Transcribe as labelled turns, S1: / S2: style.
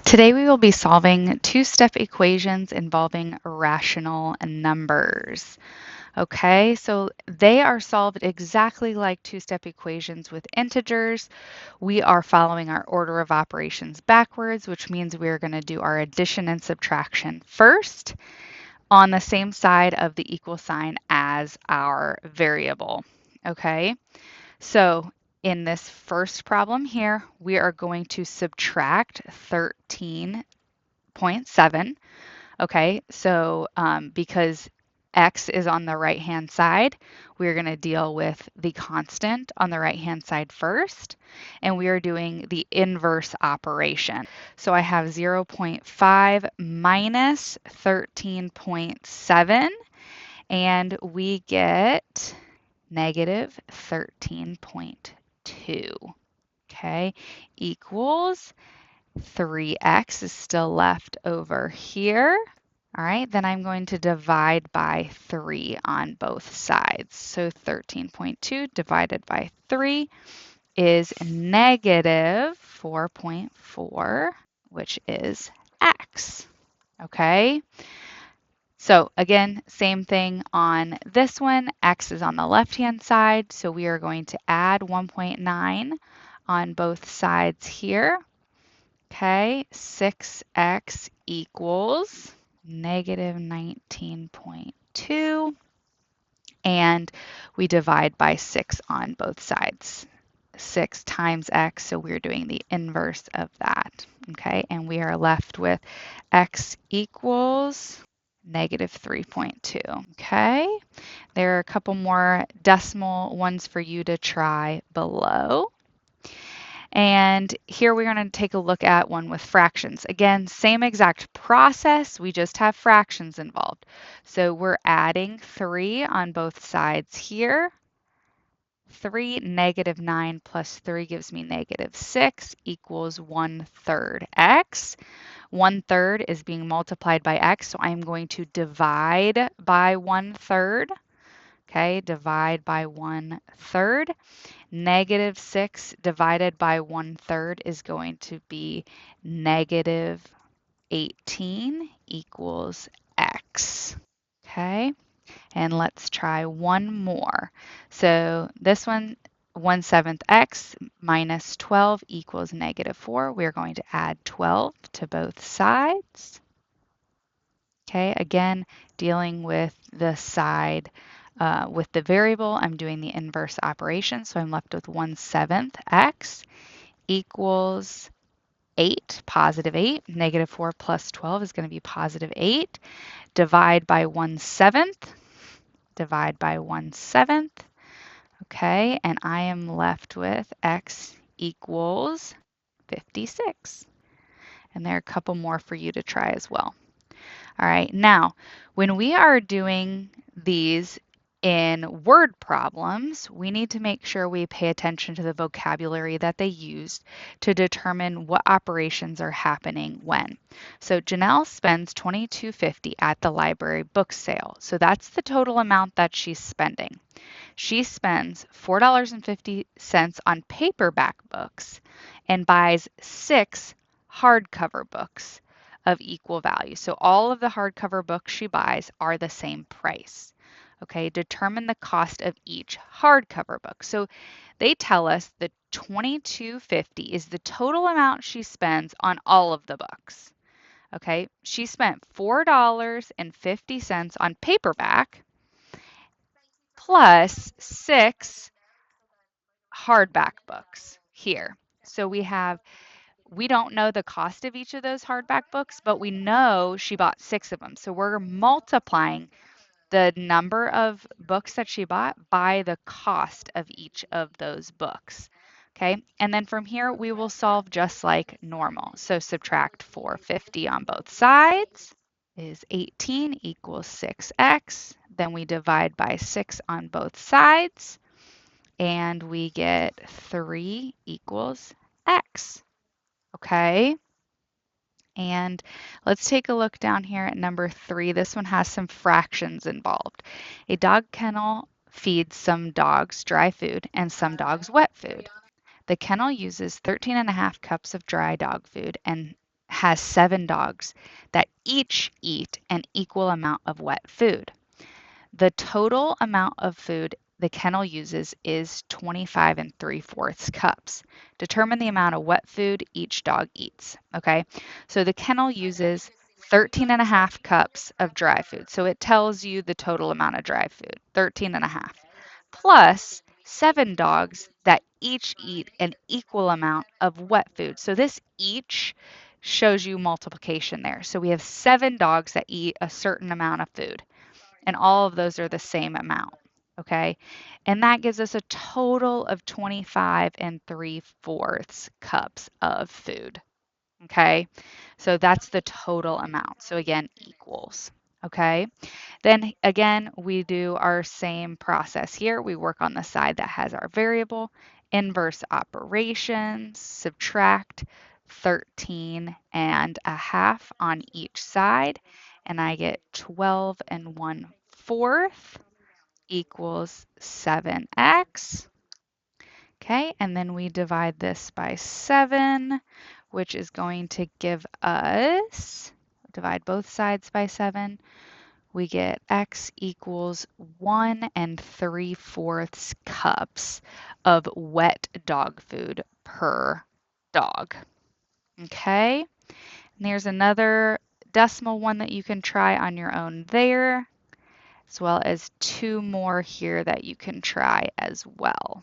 S1: Today we will be solving two-step equations involving rational numbers. Okay, so they are solved exactly like two-step equations with integers. We are following our order of operations backwards, which means we're going to do our addition and subtraction first on the same side of the equal sign as our variable. Okay, so in this first problem here, we are going to subtract 13.7. Okay, so because x is on the right-hand side, we're going to deal with the constant on the right-hand side first, and we are doing the inverse operation. So I have 0.5 minus 13.7, and we get negative 13.2. Okay, equals 3x is still left over here. All right, then I'm going to divide by 3 on both sides. So 13.2 divided by 3 is negative 4.4, which is x. Okay, so again, same thing on this one. X is on the left-hand side, so we are going to add 1.9 on both sides here. Okay, 6x equals negative 19.2, and we divide by 6 on both sides. 6 times x, so we're doing the inverse of that. Okay, and we are left with x equals negative 3.2. Okay, there are a couple more decimal ones for you to try below. And here we're going to take a look at one with fractions. Again, same exact process, we just have fractions involved. So we're adding 3 on both sides here. 3 negative 9 plus 3 gives me negative 6 equals 1/3 x. 1/3 is being multiplied by x, so I'm going to divide by 1/3. Okay, divide by 1/3. Negative 6 divided by 1/3 is going to be negative 18 equals x. Okay, and let's try one more. So this one, 1/7 x minus 12 equals negative 4. We're going to add 12 to both sides. Okay, again, dealing with the side with the variable, I'm doing the inverse operation, so I'm left with 1/7 x equals 8, positive 8. Negative 4 plus 12 is going to be positive 8. Divide by 1/7, divide by 1/7. Okay, and I am left with x equals 56. And there are a couple more for you to try as well. All right, now when we are doing these in word problems, we need to make sure we pay attention to the vocabulary that they used to determine what operations are happening when. So Janelle spends $22.50 at the library book sale. So that's the total amount that she's spending. She spends $4.50 on paperback books and buys 6 hardcover books of equal value. So all of the hardcover books she buys are the same price. Okay, determine the cost of each hardcover book. So they tell us the $22.50 is the total amount she spends on all of the books. Okay, she spent $4.50 on paperback plus 6 hardback books here. So we don't know the cost of each of those hardback books, but we know she bought 6 of them. So we're multiplying the number of books that she bought by the cost of each of those books. Okay, and then from here we will solve just like normal. So subtract 450 on both sides is 18 equals 6x. Then we divide by 6 on both sides and we get 3 equals x. Okay, and let's take a look down here at number 3. This one has some fractions involved. A dog kennel feeds some dogs dry food and some dogs wet food. The kennel uses 13.5 cups of dry dog food and has 7 dogs that each eat an equal amount of wet food. The total amount of food the kennel uses is 25 and 3/4 cups. Determine the amount of wet food each dog eats. Okay, so the kennel uses 13 and a half cups of dry food. So it tells you the total amount of dry food, 13 and a half, plus 7 dogs that each eat an equal amount of wet food. So this each shows you multiplication there. So we have 7 dogs that eat a certain amount of food, and all of those are the same amount. Okay, and that gives us a total of 25 and 3/4 cups of food. Okay, so that's the total amount. So again, equals. Okay, then again, we do our same process here. We work on the side that has our variable, inverse operations, subtract 13 and a half on each side, and I get 12 and 1/4 equals 7x. Okay, and then we divide this by 7, which is going to give us, divide both sides by 7, we get x equals 1 3/4 cups of wet dog food per dog. Okay, and there's another decimal one that you can try on your own there, as well as 2 more here that you can try as well.